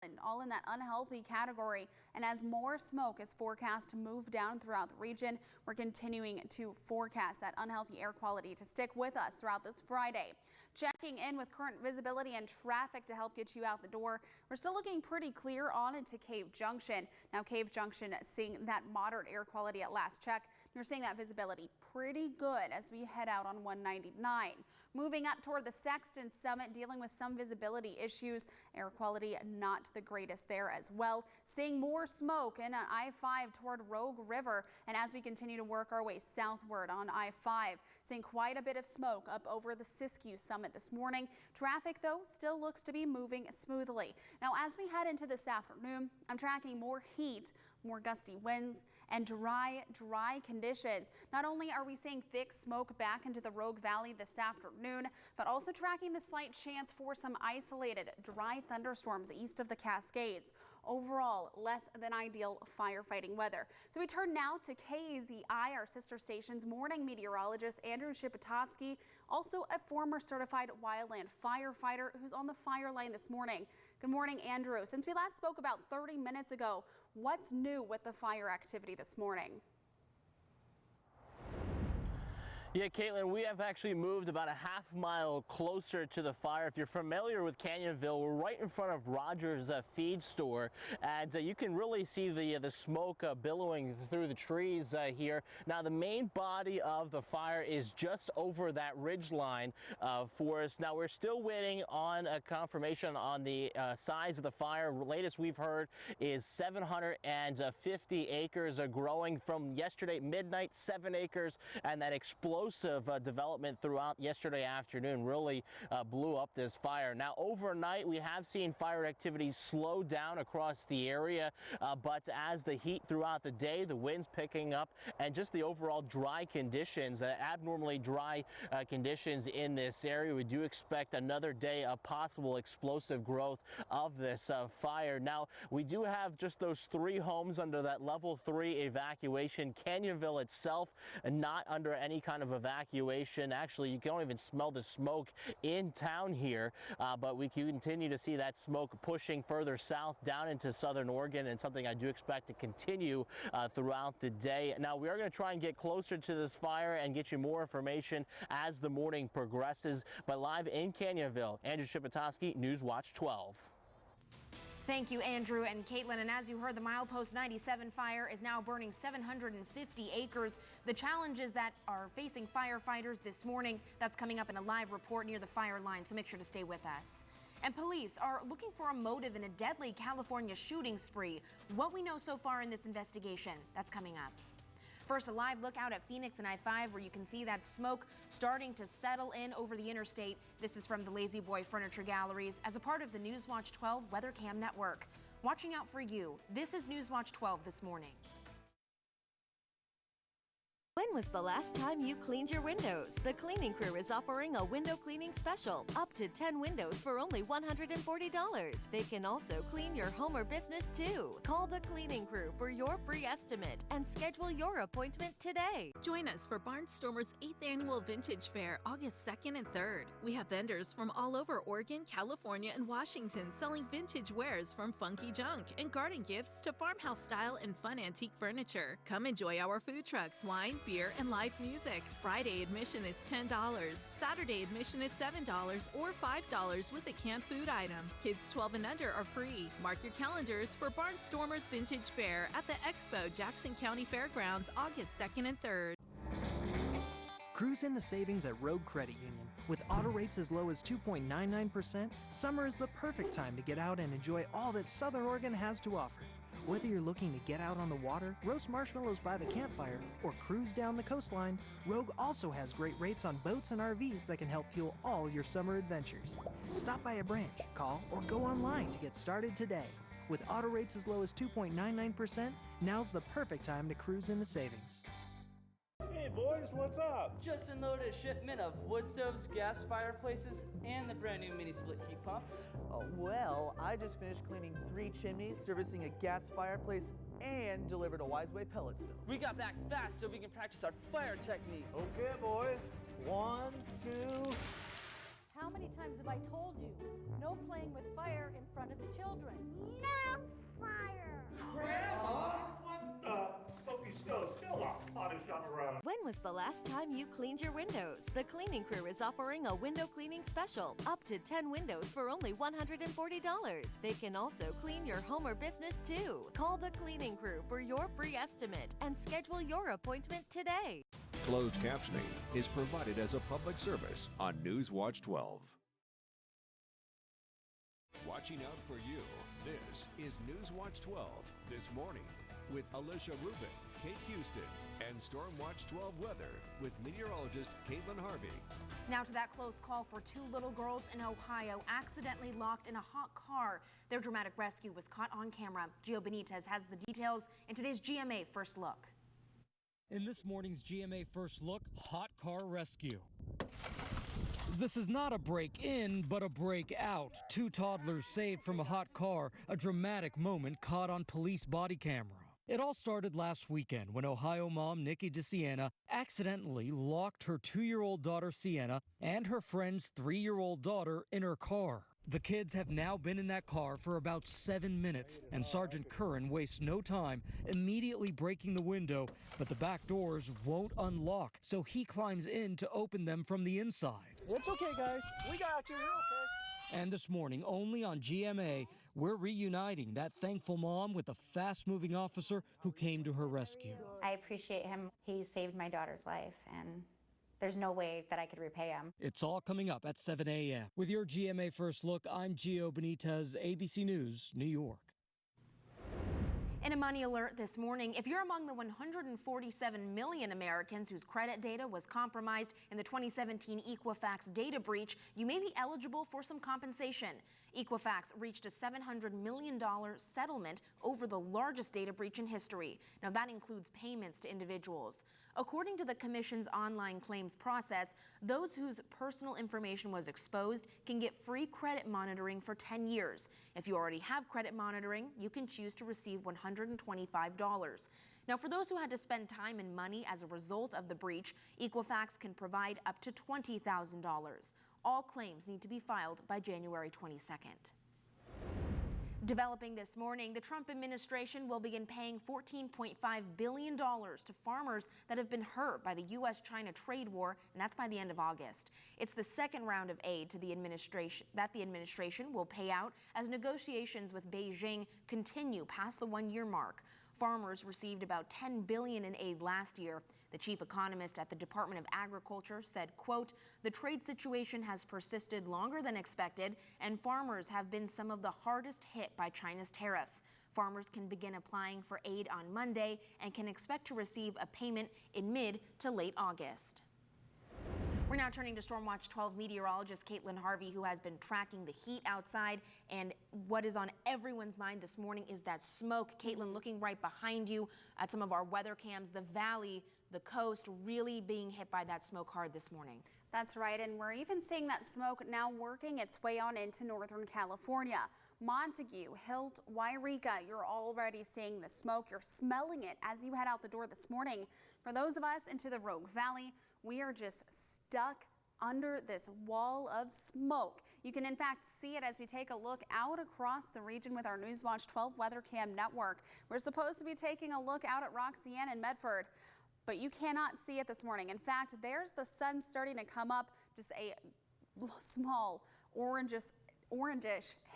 and all in that unhealthy category. And as more smoke is forecast to move down throughout the region, we're continuing to forecast that unhealthy air quality to stick with us throughout this Friday. Checking in with current visibility and traffic to help get you out the door. We're still looking pretty clear on into Cave Junction. Now Cave Junction seeing that moderate air quality at last check. You're seeing that visibility pretty good as we head out on 199. Moving up toward the Sexton Summit, dealing with some visibility issues. Air quality not the greatest there as well. Seeing more smoke in I-5 toward Rogue River. And as we continue to work our way southward on I-5, seeing quite a bit of smoke up over the Siskiyou Summit this morning. Traffic, though, still looks to be moving smoothly. Now, as we head into this afternoon, I'm tracking more heat, more gusty winds, and dry conditions. Not only are we seeing thick smoke back into the Rogue Valley this afternoon, but also tracking the slight chance for some isolated dry thunderstorms east of the Cascades. Overall, less than ideal firefighting weather. So we turn now to KAZI, our sister station's morning meteorologist Andrew Shipetofsky, also a former certified wildland firefighter who's on the fire line this morning. Good morning, Andrew. Since we last spoke about 30 minutes ago, what's new with the fire activity this morning? Yeah, Caitlin, we have actually moved about a half mile closer to the fire. If you're familiar with Canyonville, we're right in front of Rogers Feed Store, and you can really see the smoke billowing through the trees here. Now, the main body of the fire is just over that ridge line for us. Now, we're still waiting on a confirmation on the size of the fire. Latest we've heard is 750 acres growing from yesterday midnight, 7 acres, and that explosive development throughout yesterday afternoon really blew up this fire. Now, overnight, we have seen fire activity slow down across the area, but as the heat throughout the day, the winds picking up, and just the overall dry conditions, abnormally dry conditions in this area, we do expect another day of possible explosive growth of this fire. Now, we do have just those 3 homes under that level 3 evacuation. Canyonville itself not under any kind of evacuation. Actually, you can't even smell the smoke in town here, but we continue to see that smoke pushing further south down into southern Oregon, and something I do expect to continue throughout the day. Now, we are going to try and get closer to this fire and get you more information as the morning progresses. But live in Canyonville, Andrew Shipetofsky, NewsWatch 12. Thank you, Andrew and Caitlin. And as you heard, the Milepost 97 fire is now burning 750 acres. The challenges that are facing firefighters this morning, that's coming up in a live report near the fire line, so make sure to stay with us. And police are looking for a motive in a deadly California shooting spree. What we know so far in this investigation, that's coming up. First, a live look out at Phoenix and I-5, where you can see that smoke starting to settle in over the interstate. This is from the Lazy Boy Furniture Galleries as a part of the NewsWatch 12 Weather Cam Network. Watching out for you, this is NewsWatch 12 this morning. When was the last time you cleaned your windows? The cleaning crew is offering a window cleaning special. Up to 10 windows for only $140. They can also clean your home or business too. Call the cleaning crew for your free estimate and schedule your appointment today. Join us for Barnstormer's 8th Annual Vintage Fair, August 2nd and 3rd. We have vendors from all over Oregon, California, and Washington selling vintage wares from funky junk and garden gifts to farmhouse style and fun antique furniture. Come enjoy our food trucks, wine, beer, and live music. Friday admission is $10. Saturday admission is $7 or $5 with a canned food item. Kids 12 and under are free. Mark your calendars for Barnstormer's Vintage Fair at the Expo Jackson County Fairgrounds, August 2nd and 3rd. Cruise into savings at Rogue Credit Union. With auto rates as low as 2.99%, summer is the perfect time to get out and enjoy all that Southern Oregon has to offer. Whether you're looking to get out on the water, roast marshmallows by the campfire, or cruise down the coastline, Rogue also has great rates on boats and RVs that can help fuel all your summer adventures. Stop by a branch, call, or go online to get started today. With auto rates as low as 2.99%, now's the perfect time to cruise into savings. Hey boys, what's up? Just unloaded a shipment of wood stoves, gas fireplaces, and the brand new mini split heat pumps. Oh, well, I just finished cleaning 3 chimneys, servicing a gas fireplace, and delivered a Wise Way pellet stove. We got back fast so we can practice our fire technique. Okay boys, 1, 2... How many times have I told you? No playing with fire in front of the children. No fire! Grandma? What the? Smoky Stove's still the hottest job around. When was the last time you cleaned your windows? The cleaning crew is offering a window cleaning special. Up to 10 windows for only $140. They can also clean your home or business too. Call the cleaning crew for your free estimate and schedule your appointment today. Closed captioning is provided as a public service on NewsWatch 12. Watching out for you, this is NewsWatch 12 This Morning with Alicia Rubin, Kate Houston, and Stormwatch 12 weather with meteorologist Caitlin Harvey. Now to that close call for two little girls in Ohio accidentally locked in a hot car. Their dramatic rescue was caught on camera. Gio Benitez has the details in today's GMA First Look. In this morning's GMA First Look, hot car rescue. This is not a break-in, but a break-out. Two toddlers saved from a hot car, a dramatic moment caught on police body camera. It all started last weekend when Ohio mom Nikki DeSiena accidentally locked her 2-year-old daughter Sienna and her friend's 3-year-old daughter in her car. The kids have now been in that car for about 7 minutes, and Sergeant Curran wastes no time immediately breaking the window, but the back doors won't unlock, so he climbs in to open them from the inside. It's okay, guys. We got you. You're okay. And this morning, only on GMA, we're reuniting that thankful mom with the fast-moving officer who came to her rescue. I appreciate him. He saved my daughter's life, and there's no way that I could repay him. It's all coming up at 7 a.m. With your GMA First Look, I'm Gio Benitez, ABC News, New York. In a money alert this morning, if you're among the 147 million Americans whose credit data was compromised in the 2017 Equifax data breach, you may be eligible for some compensation. Equifax reached a $700 million settlement over the largest data breach in history. Now that includes payments to individuals. According to the Commission's online claims process, those whose personal information was exposed can get free credit monitoring for 10 years. If you already have credit monitoring, you can choose to receive $125. Now, for those who had to spend time and money as a result of the breach, Equifax can provide up to $20,000. All claims need to be filed by January 22nd. Developing this morning, the Trump administration will begin paying $14.5 billion to farmers that have been hurt by the U.S.-China trade war, and that's by the end of August. It's the second round of aid to the administration will pay out as negotiations with Beijing continue past the one-year mark. Farmers received about $10 billion in aid last year. The chief economist at the Department of Agriculture said, quote, "The trade situation has persisted longer than expected, and farmers have been some of the hardest hit by China's tariffs. Farmers can begin applying for aid on Monday and can expect to receive a payment in mid to late August." We're now turning to Stormwatch 12 meteorologist Caitlin Harvey, who has been tracking the heat outside. And what is on everyone's mind this morning is that smoke. Caitlin, looking right behind you at some of our weather cams, the valley, the coast, really being hit by that smoke hard this morning. That's right, and we're even seeing that smoke now working its way on into Northern California. Montague, Hilt, Wairika, you're already seeing the smoke. You're smelling it as you head out the door this morning. For those of us into the Rogue Valley, we are just stuck under this wall of smoke. You can in fact see it as we take a look out across the region with our NewsWatch 12 Weather Cam network. We're supposed to be taking a look out at Roxanne and Medford, but you cannot see it this morning. In fact, there's the sun starting to come up, just a small orangish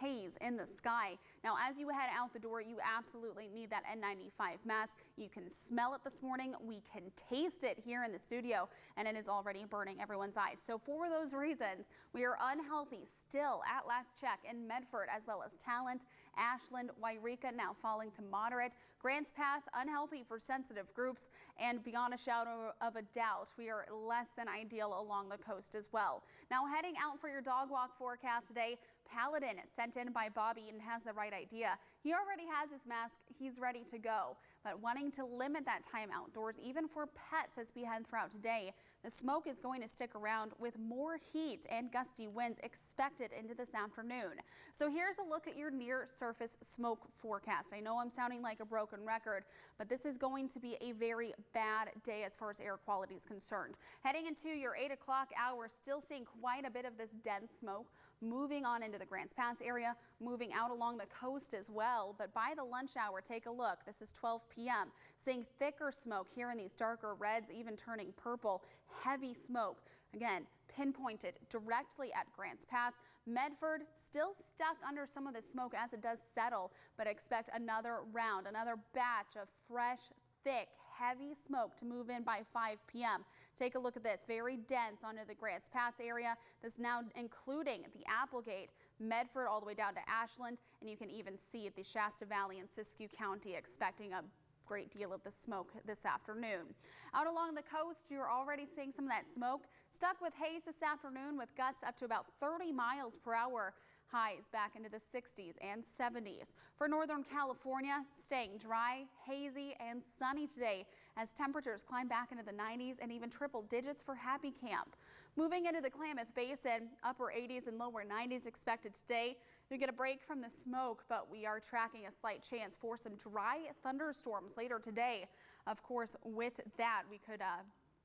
haze in the sky. Now, as you head out the door, you absolutely need that N95 mask. You can smell it this morning. We can taste it here in the studio, and it is already burning everyone's eyes. So for those reasons, we are unhealthy still at last check in Medford, as well as Talent, Ashland, Wairika now falling to moderate. Grants Pass, unhealthy for sensitive groups, and beyond a shadow of a doubt, we are less than ideal along the coast as well. Now heading out for your dog walk forecast today, Paladin sent in by Bobby and has the right idea. He already has his mask. He's ready to go. But wanting to limit that time outdoors, even for pets as we head throughout today, The smoke is going to stick around with more heat and gusty winds expected into this afternoon. So here's a look at your near surface smoke forecast. I know I'm sounding like a broken record, but this is going to be a very bad day as far as air quality is concerned. Heading into your 8 o'clock hour, still seeing quite a bit of this dense smoke moving on into the Grants Pass area, moving out along the coast as well. But by the lunch hour, take a look. This is 12 p.m. Seeing thicker smoke here in these darker reds, even turning purple. Heavy smoke, again, pinpointed directly at Grants Pass. Medford still stuck under some of the smoke as it does settle, but expect another round, another batch of fresh, thick, heavy smoke to move in by 5 p.m. Take a look at this, very dense onto the Grants Pass area. This now including the Applegate, Medford, all the way down to Ashland, and you can even see the Shasta Valley and Siskiyou County expecting a great deal of the smoke this afternoon. Out along the coast, you're already seeing some of that smoke. Stuck with haze this afternoon with gusts up to about 30 miles per hour. Highs back into the 60s and 70s. For Northern California, staying dry, hazy, and sunny today as temperatures climb back into the 90s and even triple digits for Happy Camp. Moving into the Klamath Basin, upper 80s and lower 90s expected today. You get a break from the smoke, but we are tracking a slight chance for some dry thunderstorms later today. Of course, with that, we could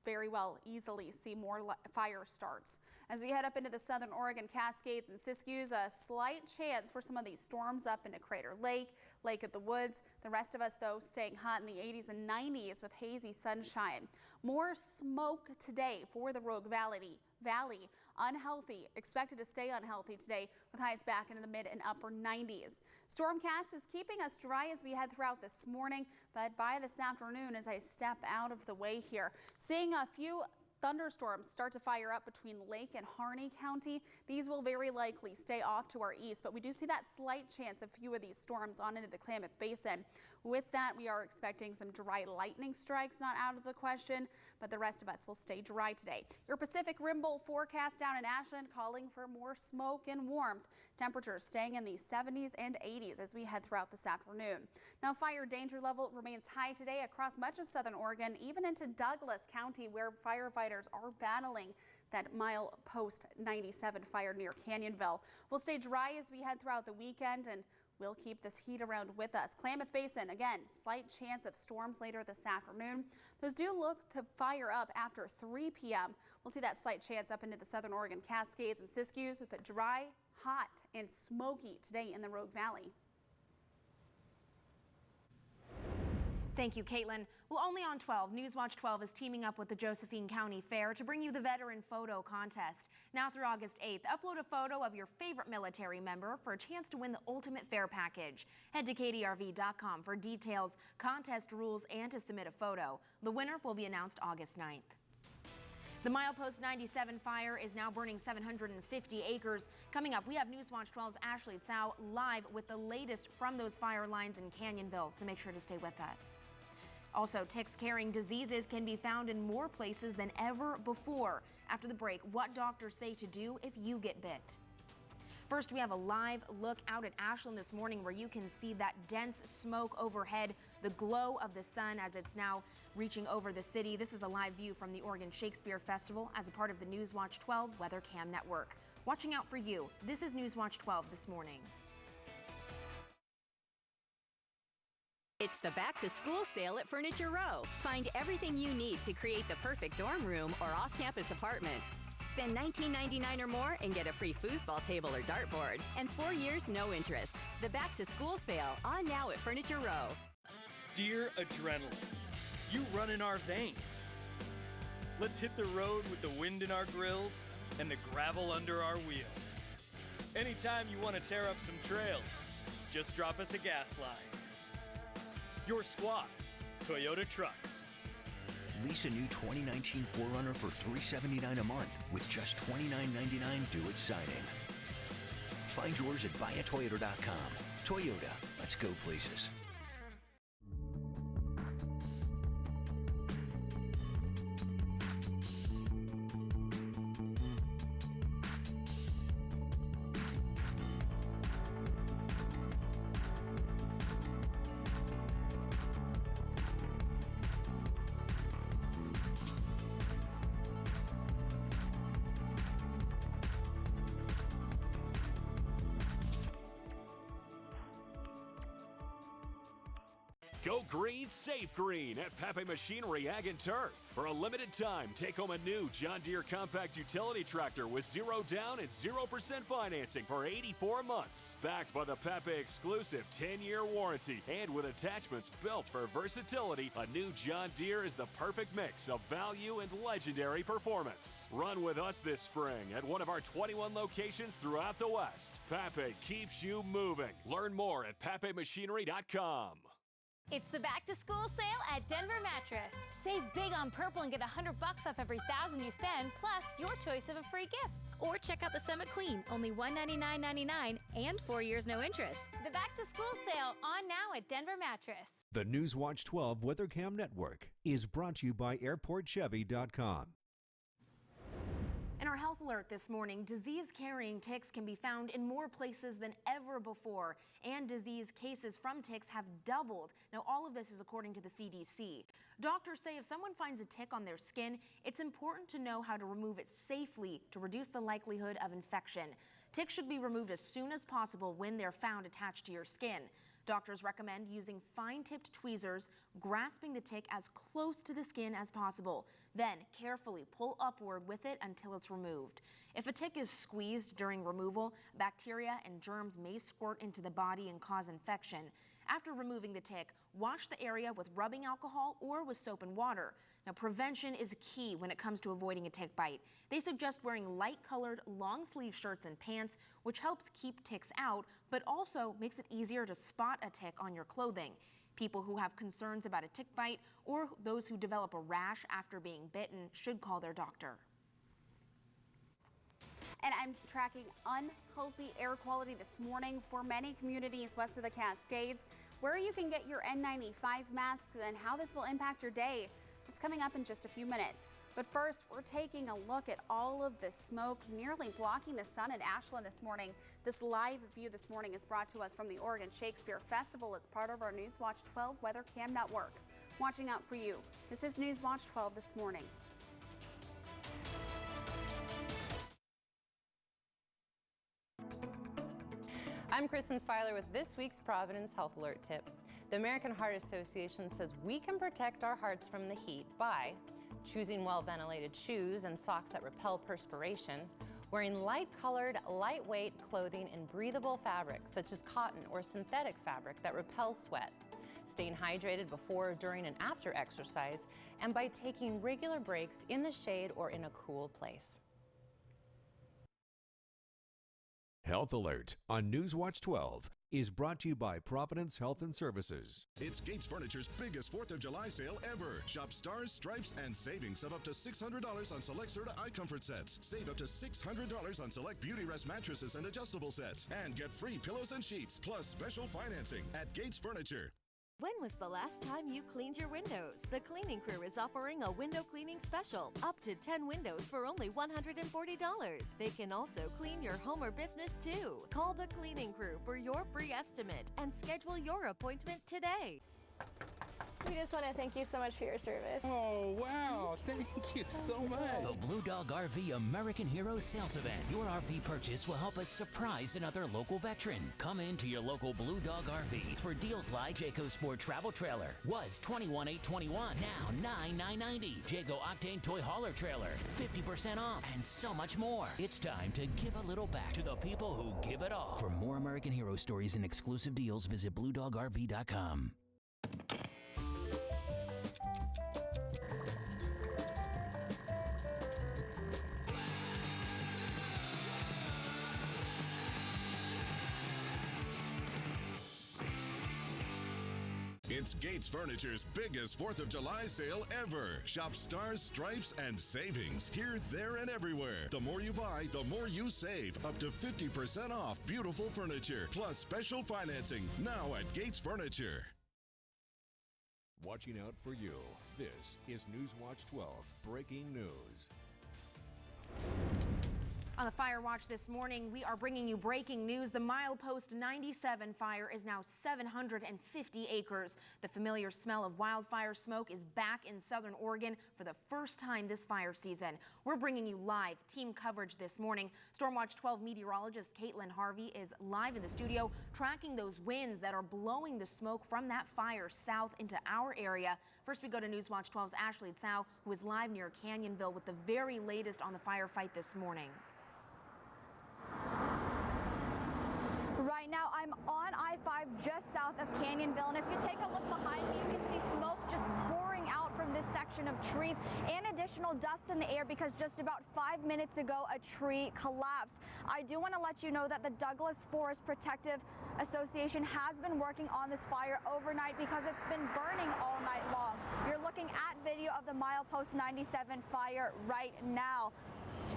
very well easily see more fire starts. As we head up into the southern Oregon Cascades and Siskiyous, a slight chance for some of these storms up into Crater Lake, Lake of the Woods. The rest of us, though, staying hot in the 80s and 90s with hazy sunshine. More smoke today for the Rogue Valley. Unhealthy, expected to stay unhealthy today with highs back into the mid and upper 90s. Stormcast is keeping us dry as we head throughout this morning, but by this afternoon as I step out of the way here, seeing a few thunderstorms start to fire up between Lake and Harney County. These will very likely stay off to our east, but we do see that slight chance of a few of these storms on into the Klamath Basin. With that, we are expecting some dry lightning strikes, not out of the question, but the rest of us will stay dry today. Your Pacific Rim Bowl forecast down in Ashland calling for more smoke and warmth. Temperatures staying in the 70s and 80s as we head throughout this afternoon. Now, fire danger level remains high today across much of southern Oregon, even into Douglas County, where firefighters are battling that milepost 97 fire near Canyonville. We'll stay dry as we head throughout the weekend, and we'll keep this heat around with us. Klamath Basin, again, slight chance of storms later this afternoon. Those do look to fire up after 3 p.m. We'll see that slight chance up into the southern Oregon Cascades and Siskiyous, but dry, hot, and smoky today in the Rogue Valley. Thank you, Caitlin. Well, only on 12, NewsWatch 12 is teaming up with the Josephine County Fair to bring you the Veteran Photo Contest. Now through August 8th, upload a photo of your favorite military member for a chance to win the ultimate fair package. Head to kdrv.com for details, contest rules, and to submit a photo. The winner will be announced August 9th. The Milepost 97 fire is now burning 750 acres. Coming up, we have NewsWatch 12's Ashley Tsao live with the latest from those fire lines in Canyonville, so make sure to stay with us. Also, ticks carrying diseases can be found in more places than ever before. After the break, what doctors say to do if you get bit. First, we have a live look out at Ashland this morning where you can see that dense smoke overhead, the glow of the sun as it's now reaching over the city. This is a live view from the Oregon Shakespeare Festival as a part of the NewsWatch 12 Weather Cam Network. Watching out for you. This is NewsWatch 12 this morning. It's the back-to-school sale at Furniture Row. Find everything you need to create the perfect dorm room or off-campus apartment. Spend $19.99 or more and get a free foosball table or dartboard. And 4 years, no interest. The back-to-school sale on now at Furniture Row. Dear Adrenaline, you run in our veins. Let's hit the road with the wind in our grills and the gravel under our wheels. Anytime you want to tear up some trails, just drop us a gas line. Your squad, Toyota Trucks. Lease a new 2019 4Runner for $379 a month with just $29.99 due at signing. Find yours at buyatoyota.com. Toyota, let's go places. Go green, save green at Pape Machinery Ag and Turf. For a limited time, take home a new John Deere compact utility tractor with 0 down and 0% financing for 84 months. Backed by the Pape exclusive 10-year warranty and with attachments built for versatility, a new John Deere is the perfect mix of value and legendary performance. Run with us this spring at one of our 21 locations throughout the West. Pape keeps you moving. Learn more at papemachinery.com. It's the back to school sale at Denver Mattress. Save big on purple and get $100 off every $1,000 you spend, plus your choice of a free gift. Or check out the Summit Queen, only $199.99 and 4 years no interest. The back to school sale on now at Denver Mattress. The NewsWatch 12 WeatherCam Network is brought to you by AirportChevy.com. In our health alert this morning, disease-carrying ticks can be found in more places than ever before, and disease cases from ticks have doubled. Now, all of this is according to the CDC. Doctors say if someone finds a tick on their skin, it's important to know how to remove it safely to reduce the likelihood of infection. Ticks should be removed as soon as possible when they're found attached to your skin. Doctors recommend using fine-tipped tweezers, grasping the tick as close to the skin as possible. Then carefully pull upward with it until it's removed. If a tick is squeezed during removal, bacteria and germs may squirt into the body and cause infection. After removing the tick, wash the area with rubbing alcohol or with soap and water. Now, prevention is key when it comes to avoiding a tick bite. They suggest wearing light-colored, long-sleeve shirts and pants, which helps keep ticks out, but also makes it easier to spot a tick on your clothing. People who have concerns about a tick bite or those who develop a rash after being bitten should call their doctor. And I'm tracking unhealthy air quality this morning for many communities west of the Cascades, where you can get your N95 masks and how this will impact your day. It's coming up in just a few minutes. But first, we're taking a look at all of this smoke nearly blocking the sun in Ashland this morning. This live view this morning is brought to us from the Oregon Shakespeare Festival. It's part of our NewsWatch 12 Weather Cam Network. Watching out for you. This is NewsWatch 12 this morning. I'm Kristen Filer with this week's Providence Health Alert tip. The American Heart Association says we can protect our hearts from the heat by choosing well-ventilated shoes and socks that repel perspiration, wearing light-colored, lightweight clothing in breathable fabrics such as cotton or synthetic fabric that repels sweat, staying hydrated before, during, and after exercise, and by taking regular breaks in the shade or in a cool place. Health Alert on NewsWatch 12 is brought to you by Providence Health and Services. It's Gates Furniture's biggest 4th of July sale ever. Shop stars, stripes, and savings of up to $600 on select Serta eye comfort sets. Save up to $600 on select Beauty Rest mattresses and adjustable sets. And get free pillows and sheets, plus special financing at Gates Furniture. When was the last time you cleaned your windows? The cleaning crew is offering a window cleaning special. Up to 10 windows for only $140. They can also clean your home or business too. Call the cleaning crew for your free estimate and schedule your appointment today. We just want to thank you so much for your service. Oh, wow. Thank you so much. The Blue Dog RV American Hero Sales Event. Your RV purchase will help us surprise another local veteran. Come into your local Blue Dog RV for deals like Jayco Sport Travel Trailer. Was $21,821. Now $9,990. Jayco Octane Toy Hauler Trailer. 50% off and so much more. It's time to give a little back to the people who give it all. For more American Hero stories and exclusive deals, visit BlueDogRV.com. It's Gates Furniture's biggest 4th of July sale ever. Shop stars, stripes, and savings here, there, and everywhere. The more you buy, the more you save. Up to 50% off beautiful furniture, plus special financing now at Gates Furniture. Watching out for you. This is NewsWatch 12 Breaking News. On the Fire Watch this morning, we are bringing you breaking news. The Milepost 97 fire is now 750 acres. The familiar smell of wildfire smoke is back in southern Oregon for the first time this fire season. We're bringing you live team coverage this morning. Stormwatch 12 meteorologist Caitlin Harvey is live in the studio tracking those winds that are blowing the smoke from that fire south into our area. First, we go to NewsWatch 12's Ashley Tsao, who is live near Canyonville with the very latest on the firefight this morning. Right now, I'm on I-5 just south of Canyonville, and if you take a look behind me, you can see smoke just pouring out from this section of trees and additional dust in the air because just about 5 minutes ago, a tree collapsed. I do want to let you know that the Douglas Forest Protective Association has been working on this fire overnight because it's been burning all night long. You're looking at video of the Milepost 97 fire right now.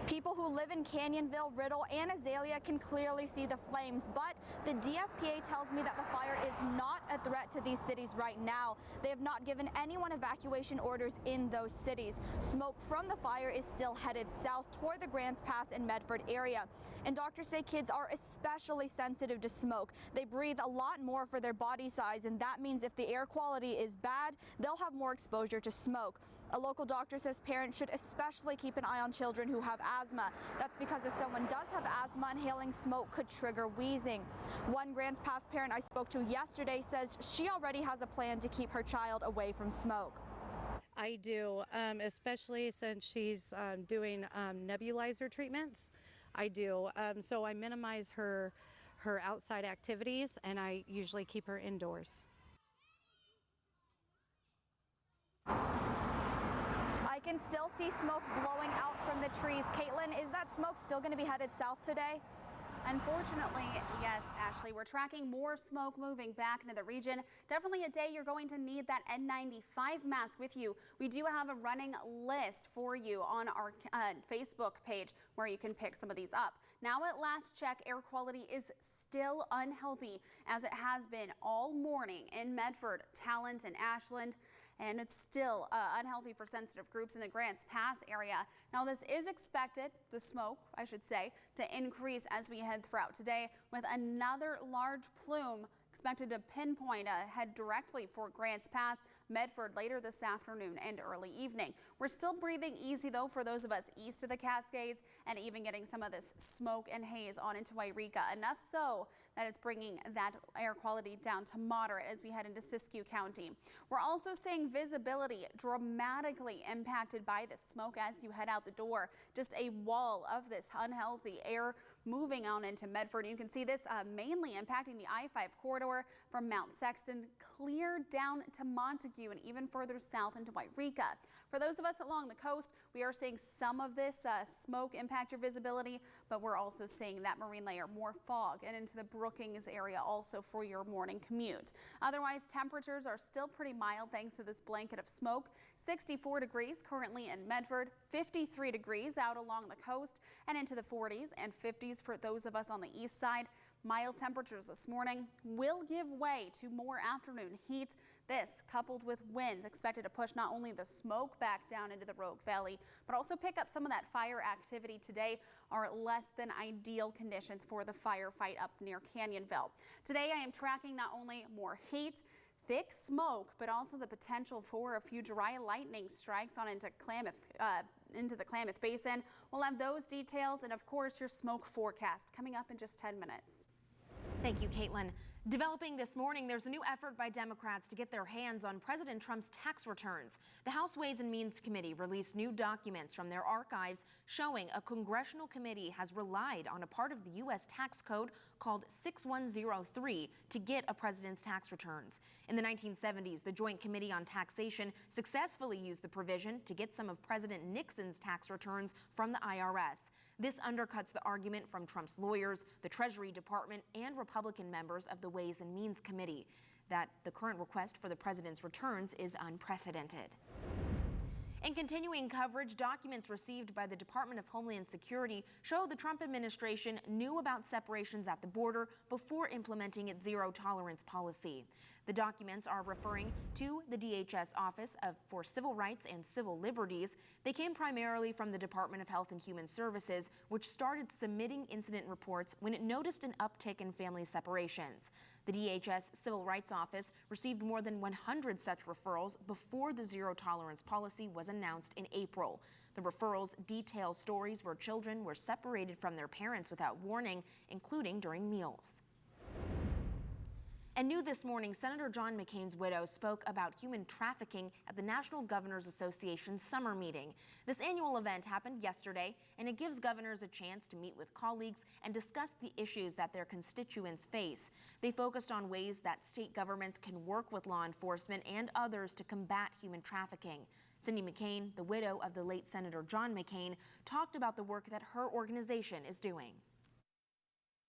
People who live in Canyonville, Riddle, and Azalea can clearly see the flames, but the DFPA tells me that the fire is not a threat to these cities right now. They have not given anyone evacuation orders in those cities. Smoke from the fire is still headed south toward the Grants Pass and Medford area. And doctors say kids are especially sensitive to smoke. They breathe a lot more for their body size, and that means if the air quality is bad, they'll have more exposure to smoke. A local doctor says parents should especially keep an eye on children who have asthma. That's because if someone does have asthma, inhaling smoke could trigger wheezing. One Grants Pass parent I spoke to yesterday says she already has a plan to keep her child away from smoke. I do, especially since she's doing nebulizer treatments. I do. So I minimize her outside activities, and I usually keep her indoors. I can still see smoke blowing out from the trees. Caitlin, is that smoke still going to be headed south today? Unfortunately, yes, Ashley. We're tracking more smoke moving back into the region. Definitely a day you're going to need that N95 mask with you. We do have a running list for you on our Facebook page where you can pick some of these up. Now, at last check, air quality is still unhealthy as it has been all morning in Medford, Talent, and Ashland. And it's still unhealthy for sensitive groups in the Grants Pass area. Now, this is expected, the smoke, I should say, to increase as we head throughout today, with another large plume expected to pinpoint head directly for Grants Pass, Medford later this afternoon and early evening. We're still breathing easy, though, for those of us east of the Cascades and even getting some of this smoke and haze on into Yreka, enough so that it's bringing that air quality down to moderate as we head into Siskiyou County. We're also seeing visibility dramatically impacted by the smoke as you head out the door. Just a wall of this unhealthy air moving on into Medford. You can see this mainly impacting the I-5 corridor from Mount Sexton clear down to Montague and even further south into Yreka. For those of us along the coast, we are seeing some of this smoke impact your visibility, but we're also seeing that marine layer, more fog, and into the Brookings area also for your morning commute. Otherwise, temperatures are still pretty mild thanks to this blanket of smoke. 64 degrees currently in Medford, 53 degrees out along the coast, and into the 40s and 50s for those of us on the east side. Mild temperatures this morning will give way to more afternoon heat. This, coupled with winds expected to push not only the smoke back down into the Rogue Valley, but also pick up some of that fire activity today, are less than ideal conditions for the firefight up near Canyonville. Today, I am tracking not only more heat, thick smoke, but also the potential for a few dry lightning strikes on into the Klamath Basin. We'll have those details and, of course, your smoke forecast coming up in just 10 minutes. Thank you, Caitlin. Developing this morning, there's a new effort by Democrats to get their hands on President Trump's tax returns. The House Ways and Means Committee released new documents from their archives showing a congressional committee has relied on a part of the U.S. tax code called 6103 to get a president's tax returns. In the 1970s, the Joint Committee on Taxation successfully used the provision to get some of President Nixon's tax returns from the IRS. This undercuts the argument from Trump's lawyers, the Treasury Department, and Republican members of the Ways and Means Committee that the current request for the president's returns is unprecedented. In continuing coverage, documents received by the Department of Homeland Security show the Trump administration knew about separations at the border before implementing its zero-tolerance policy. The documents are referring to the DHS Office for Civil Rights and Civil Liberties. They came primarily from the Department of Health and Human Services, which started submitting incident reports when it noticed an uptick in family separations. The DHS Civil Rights Office received more than 100 such referrals before the zero-tolerance policy was announced in April. The referrals detail stories where children were separated from their parents without warning, including during meals. And new this morning, Senator John McCain's widow spoke about human trafficking at the National Governors Association summer meeting. This annual event happened yesterday, and it gives governors a chance to meet with colleagues and discuss the issues that their constituents face. They focused on ways that state governments can work with law enforcement and others to combat human trafficking. Cindy McCain, the widow of the late Senator John McCain, talked about the work that her organization is doing.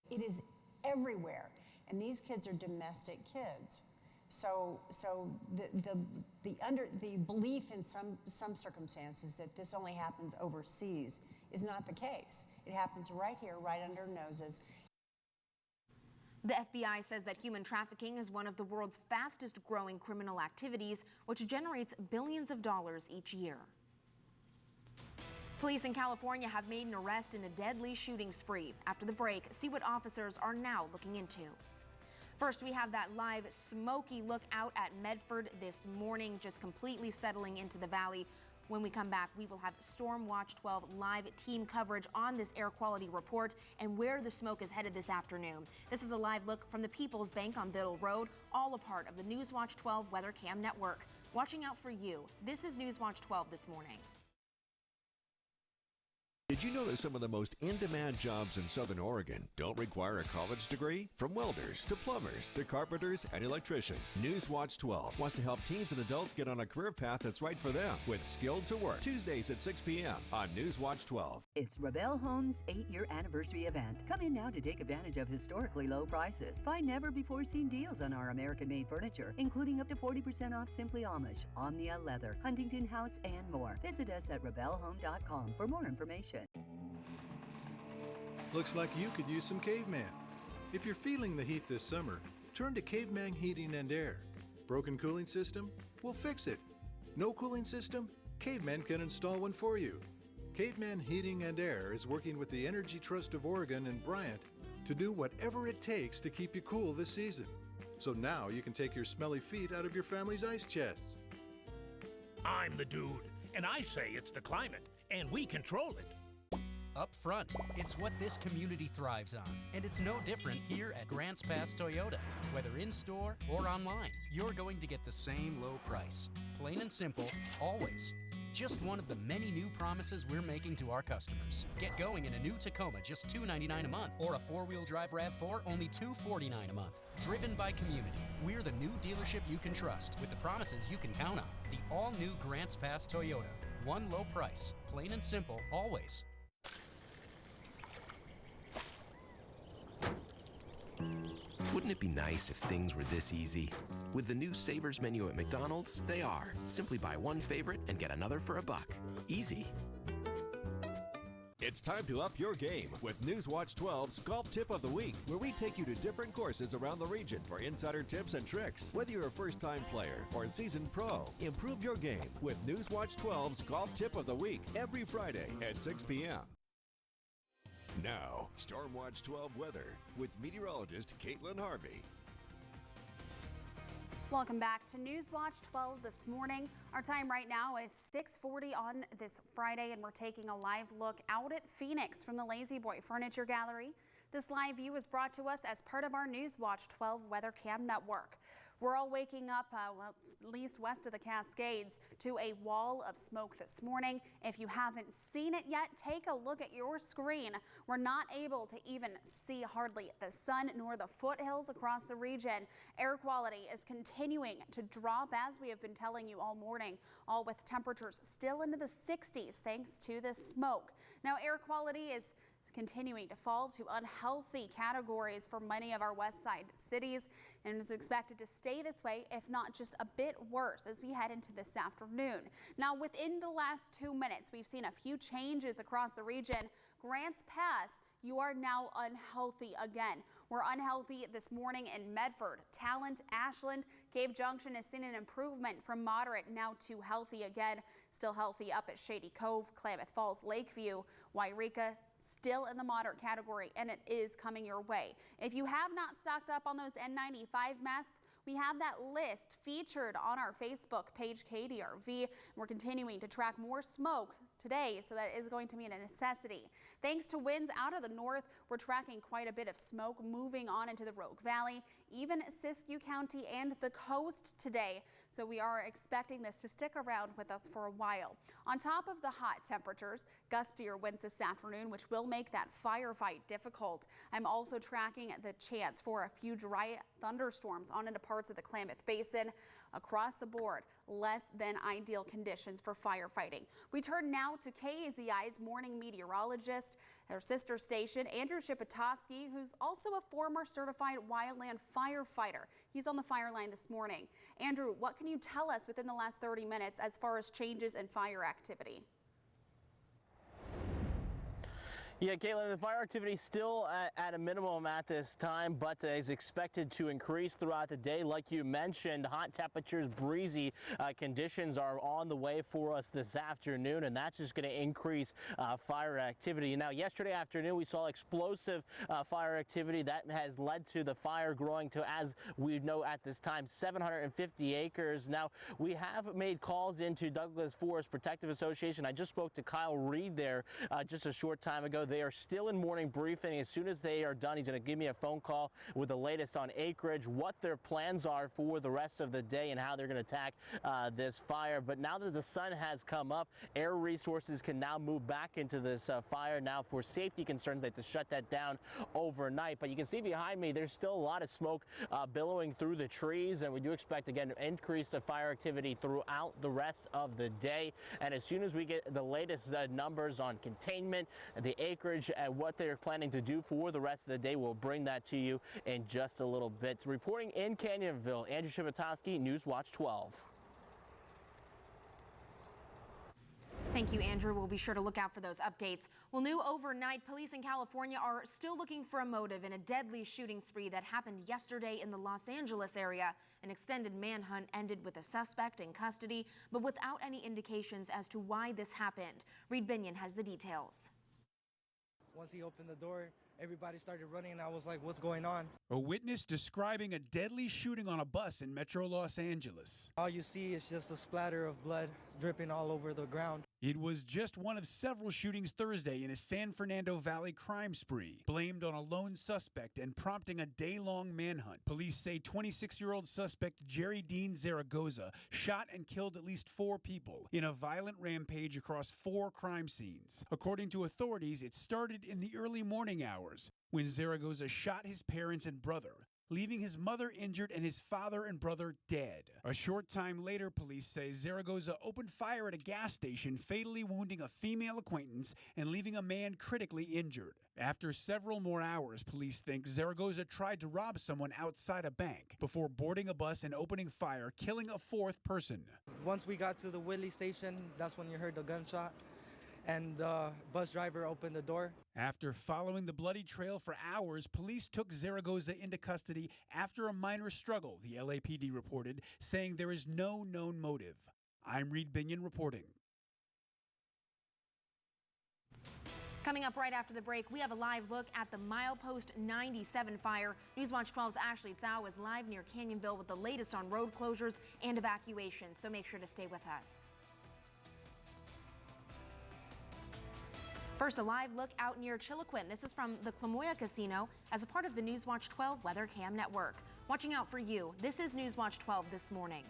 It is everywhere. And these kids are domestic kids. So the belief in some circumstances that this only happens overseas is not the case. It happens right here, right under our noses. The FBI says that human trafficking is one of the world's fastest growing criminal activities, which generates billions of dollars each year. Police in California have made an arrest in a deadly shooting spree. After the break, see what officers are now looking into. First, we have that live smoky look out at Medford this morning, just completely settling into the valley. When we come back, we will have Storm Watch 12 live team coverage on this air quality report and where the smoke is headed this afternoon. This is a live look from the People's Bank on Biddle Road, all a part of the NewsWatch 12 Weather Cam Network. Watching out for you. This is NewsWatch 12 this morning. Did you know that some of the most in-demand jobs in Southern Oregon don't require a college degree? From welders to plumbers to carpenters and electricians, NewsWatch 12 wants to help teens and adults get on a career path that's right for them with Skilled to Work, Tuesdays at 6 p.m. on NewsWatch 12. It's Rebel Homes' 8-year anniversary event. Come in now to take advantage of historically low prices. Find never-before-seen deals on our American-made furniture, including up to 40% off Simply Amish, Omnia Leather, Huntington House, and more. Visit us at rebelhome.com for more information. Looks like you could use some Caveman. If you're feeling the heat this summer, turn to Caveman Heating and Air. Broken cooling system? We'll fix it. No cooling system? Caveman can install one for you. Caveman Heating and Air is working with the Energy Trust of Oregon and Bryant to do whatever it takes to keep you cool this season. So now you can take your smelly feet out of your family's ice chests. I'm the dude, and I say it's the climate, and we control it. Up front, it's what this community thrives on. And it's no different here at Grants Pass Toyota. Whether in-store or online, you're going to get the same low price. Plain and simple, always. Just one of the many new promises we're making to our customers. Get going in a new Tacoma, just $299 a month, or a four-wheel drive RAV4, only $249 a month. Driven by community, we're the new dealership you can trust with the promises you can count on. The all-new Grants Pass Toyota. One low price. Plain and simple, always. Wouldn't it be nice if things were this easy? With the new Savers menu at McDonald's, they are. Simply buy one favorite and get another for $1. Easy. It's time to up your game with NewsWatch 12's Golf Tip of the Week, where we take you to different courses around the region for insider tips and tricks. Whether you're a first-time player or a seasoned pro, improve your game with NewsWatch 12's Golf Tip of the Week every Friday at 6 p.m. Now, Stormwatch 12 weather with meteorologist Caitlin Harvey. Welcome back to NewsWatch 12 this morning. Our time right now is 6:40 on this Friday, and we're taking a live look out at Phoenix from the Lazy Boy Furniture Gallery. This live view is brought to us as part of our NewsWatch 12 Weather Cam Network. We're all waking up, well, at least west of the Cascades, to a wall of smoke this morning. If you haven't seen it yet, take a look at your screen. We're not able to even see hardly the sun nor the foothills across the region. Air quality is continuing to drop, as we have been telling you all morning, all with temperatures still into the 60s thanks to this smoke. Now, air quality is continuing to fall to unhealthy categories for many of our west side cities and is expected to stay this way, if not just a bit worse as we head into this afternoon. Now, within the last 2 minutes, we've seen a few changes across the region. Grants Pass, you are now unhealthy again. We're unhealthy this morning in Medford, Talent, Ashland. Cave Junction has seen an improvement from moderate now to healthy again. Still healthy up at Shady Cove, Klamath Falls, Lakeview, Wairika, still in the moderate category, and it is coming your way. If you have not stocked up on those N95 masks, we have that list featured on our Facebook page, KDRV. We're continuing to track more smoke today, so that is going to be a necessity. Thanks to winds out of the north, we're tracking quite a bit of smoke moving on into the Rogue Valley, even Siskiyou County and the coast today. So we are expecting this to stick around with us for a while. On top of the hot temperatures, gustier winds this afternoon, which will make that firefight difficult. I'm also tracking the chance for a few dry thunderstorms on into parts of the Klamath Basin. Across the board, less than ideal conditions for firefighting. We turn now to KAZI's morning meteorologist, their sister station, Andrew Shipetofsky, who's also a former certified wildland firefighter. He's on the fire line this morning. Andrew, what can you tell us within the last 30 minutes as far as changes in fire activity? Yeah, Caitlin, the fire activity is still at a minimum at this time, but is expected to increase throughout the day. Like you mentioned, hot temperatures, breezy conditions are on the way for us this afternoon, and that's just going to increase fire activity. Now, yesterday afternoon, we saw explosive fire activity that has led to the fire growing to, as we know at this time, 750 acres. Now, we have made calls into Douglas Forest Protective Association. I just spoke to Kyle Reed there just a short time ago. They are still in morning briefing. As soon as they are done, he's going to give me a phone call with the latest on acreage, what their plans are for the rest of the day, and how they're going to attack this fire. But now that the sun has come up, air resources can now move back into this fire. Now, for safety concerns, they have to shut that down overnight. But you can see behind me, there's still a lot of smoke billowing through the trees, and we do expect, again, increased fire activity throughout the rest of the day. And as soon as we get the latest numbers on containment, the acreage, and what they're planning to do for the rest of the day, we'll bring that to you in just a little bit. Reporting in Canyonville, Andrew Shipetofsky, NewsWatch 12. Thank you, Andrew. We'll be sure to look out for those updates. Well, new overnight, police in California are still looking for a motive in a deadly shooting spree that happened yesterday in the Los Angeles area. An extended manhunt ended with a suspect in custody, but without any indications as to why this happened. Reed Binion has the details. Once he opened the door, everybody started running, and I was like, what's going on? A witness describing a deadly shooting on a bus in Metro Los Angeles. All you see is just a splatter of blood dripping all over the ground. It was just one of several shootings Thursday in a San Fernando Valley crime spree, blamed on a lone suspect and prompting a day-long manhunt. Police say 26-year-old suspect Jerry Dean Zaragoza shot and killed at least 4 people in a violent rampage across 4 crime scenes. According to authorities, it started in the early morning hours when Zaragoza shot his parents and brother, leaving his mother injured and his father and brother dead. A short time later, police say Zaragoza opened fire at a gas station, fatally wounding a female acquaintance and leaving a man critically injured. After several more hours, police think Zaragoza tried to rob someone outside a bank before boarding a bus and opening fire, killing a 4th person. Once we got to the Whitley station, that's when you heard the gunshot, and the bus driver opened the door. After following the bloody trail for hours, police took Zaragoza into custody after a minor struggle, the LAPD reported, saying there is no known motive. I'm Reed Binion reporting. Coming up right after the break, we have a live look at the Milepost 97 fire. NewsWatch 12's Ashley Tsao is live near Canyonville with the latest on road closures and evacuations, so make sure to stay with us. First, a live look out near Chiloquin. This is from the Clamoya Casino as a part of the NewsWatch 12 Weather Cam Network. Watching out for you. This is NewsWatch 12 this morning.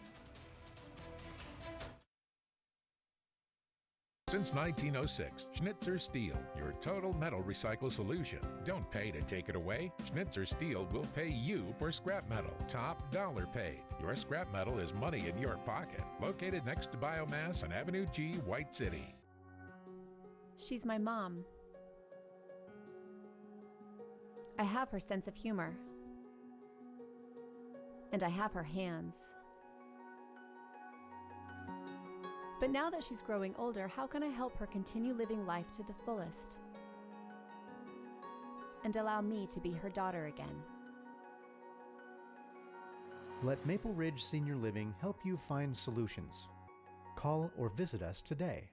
Since 1906, Schnitzer Steel, your total metal recycle solution. Don't pay to take it away. Schnitzer Steel will pay you for scrap metal. Top dollar paid. Your scrap metal is money in your pocket. Located next to Biomass on Avenue G, White City. She's my mom. I have her sense of humor. And I have her hands. But now that she's growing older, how can I help her continue living life to the fullest? And allow me to be her daughter again. Let Maple Ridge Senior Living help you find solutions. Call or visit us today.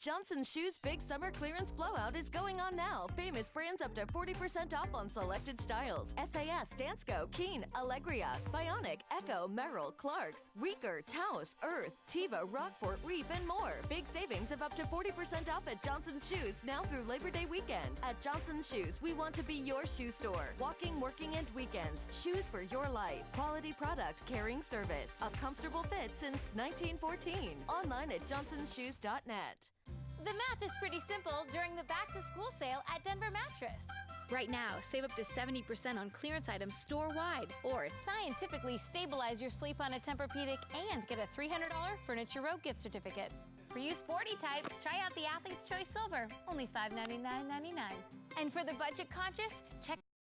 Johnson's Shoes Big Summer Clearance Blowout is going on now. Famous brands up to 40% off on selected styles. SAS, Dansko, Keen, Allegria, Bionic, Echo, Merrill, Clarks, Rieker, Taos, Earth, Tiva, Rockport, Reef, and more. Big savings of up to 40% off at Johnson's Shoes now through Labor Day weekend. At Johnson's Shoes, we want to be your shoe store. Walking, working, and weekends. Shoes for your life. Quality product, caring service. A comfortable fit since 1914. Online at johnsonshoes.net. The math is pretty simple during the back-to-school sale at Denver Mattress. Right now, save up to 70% on clearance items store-wide. Or scientifically stabilize your sleep on a Tempur-Pedic and get a $300 Furniture Row gift certificate. For you sporty types, try out the Athlete's Choice Silver, only $599.99. And for the budget conscious, check